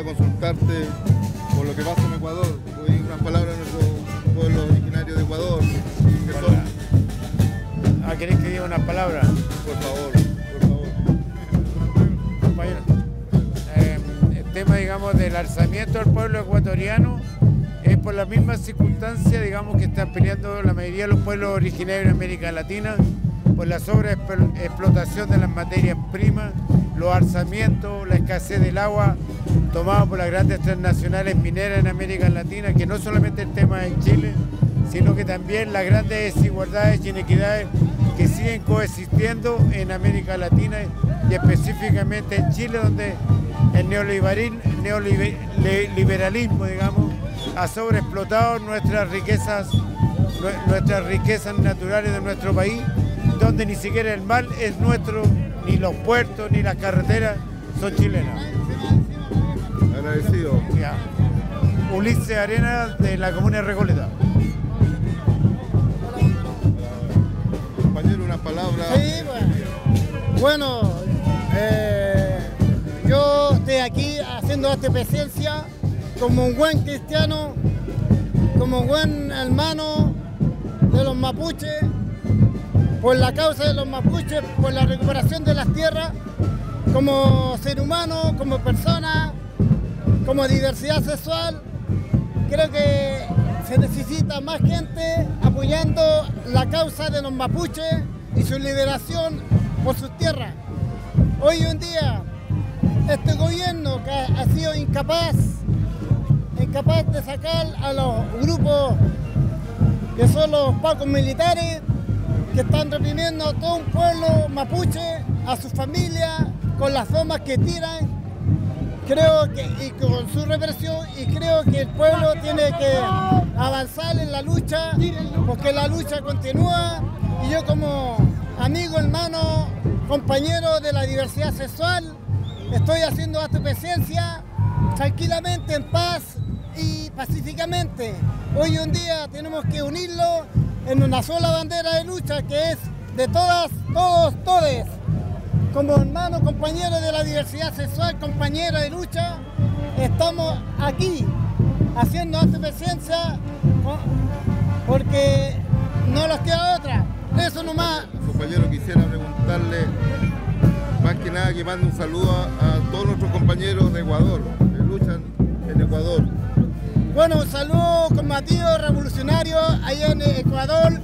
consultarte por lo que pasa en Ecuador. Oí unas palabras de nuestro pueblo originario de Ecuador. ¿Querés que diga unas palabras? Por favor, por favor. Compañero, el tema, digamos, del alzamiento del pueblo ecuatoriano es por las mismas circunstancias, digamos, que están peleando la mayoría de los pueblos originarios de América Latina, por la sobreexplotación de las materias primas, los alzamientos, la escasez del agua tomada por las grandes transnacionales mineras en América Latina, que no solamente el tema en Chile, sino que también las grandes desigualdades y inequidades que siguen coexistiendo en América Latina y específicamente en Chile, donde el neoliberalismo, digamos, ha sobreexplotado nuestras riquezas naturales de nuestro país, donde ni siquiera el mal es nuestro, ni los puertos, ni las carreteras son chilenas. Agradecido. Ya. Ulises Arenas, de la comuna de Recoleta. Compañero, unas palabras. Sí, bueno, yo estoy aquí haciendo esta presencia como un buen cristiano, como un buen hermano de los mapuches, por la causa de los mapuches, por la recuperación de las tierras, como ser humano, como persona, como diversidad sexual. Creo que se necesita más gente apoyando la causa de los mapuches y su liberación por sus tierras. Hoy en día, este gobierno que ha sido incapaz de sacar a los grupos que son los pacos militares, que están reprimiendo a todo un pueblo mapuche, a sus familias, con las bombas que tiran, creo que, y con su represión, y creo que el pueblo tiene que avanzar en la lucha, porque la lucha continúa, y yo como amigo, hermano, compañero de la diversidad sexual, estoy haciendo esta presencia tranquilamente, en paz y pacíficamente. Hoy en día tenemos que unirlo en una sola bandera de lucha, que es de todas, todos, todes. Como hermanos, compañeros de la diversidad sexual, compañeros de lucha, estamos aquí haciendo esta presencia porque no nos queda otra. Eso nomás. Compañero, quisiera preguntarle, más que nada, que mande un saludo a todos nuestros compañeros de Ecuador, que luchan en Ecuador. Bueno, un saludo combativo, revolucionario allá en Ecuador,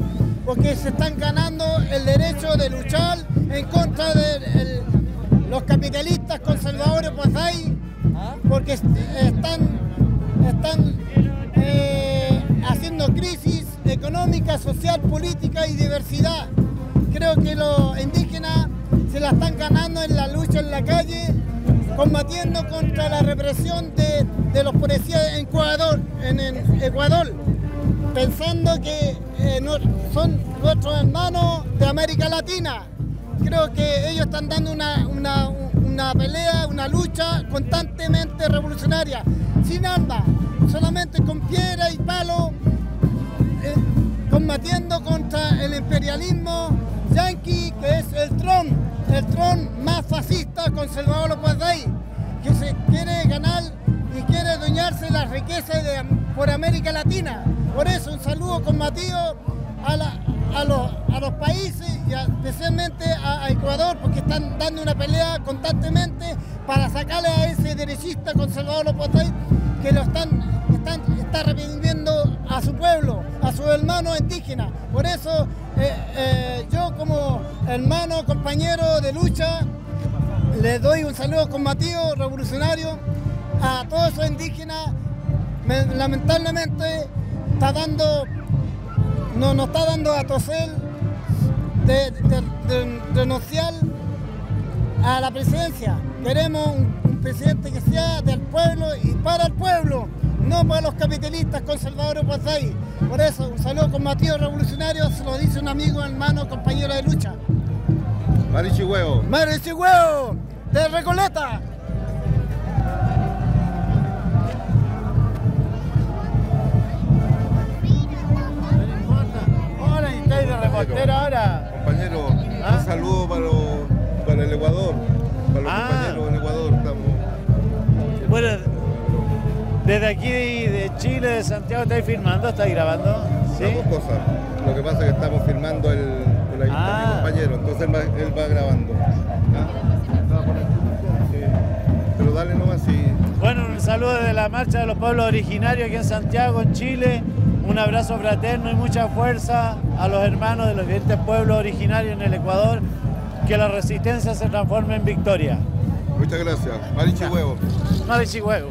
porque se están ganando el derecho de luchar en contra de los capitalistas conservadores pues ahí, porque están haciendo crisis económica, social, política y diversidad. Creo que los indígenas se la están ganando en la lucha en la calle, combatiendo contra la represión de los policías en Ecuador, pensando que son nuestros hermanos de América Latina. Creo que ellos están dando una pelea, una lucha constantemente revolucionaria, sin armas, solamente con piedra y palo, combatiendo contra el imperialismo yanqui, que es el Trump más fascista, conservador de ahí, que se quiere ganar y quiere adueñarse las riquezas por América Latina. Por eso un saludo combativo a los países y especialmente a Ecuador, porque están dando una pelea constantemente para sacarle a ese derechista conservador que lo está reprimiendo a su pueblo, a sus hermanos indígenas. Por eso yo como hermano, compañero de lucha, le doy un saludo combativo, revolucionario a todos esos indígenas. Lamentablemente nos está dando a toser de renunciar a la presidencia. Queremos un presidente que sea del pueblo y para el pueblo, no para los capitalistas conservadores pues ahí. Por eso, un saludo combativo revolucionario, se lo dice un amigo, hermano, compañero de lucha. Marichihueo. Marichihueo, de Recoleta. Ahora estáis de reportero ahora. Compañero, un saludo para el Ecuador, para los compañeros en Ecuador. Estamos. Bueno, Desde aquí de Chile, de Santiago, ¿estáis filmando? ¿Estáis grabando? ¿Sí? Las dos cosas. Lo que pasa es que estamos filmando con mi compañero, entonces él va grabando. Pero dale nomás y... Bueno, un saludo desde la Marcha de los Pueblos Originarios aquí en Santiago, en Chile. Un abrazo fraterno y mucha fuerza a los hermanos de los diferentes pueblos originarios en el Ecuador. Que la resistencia se transforme en victoria. Muchas gracias. Marichi huevo. Marichi huevo.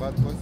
Bad Boys,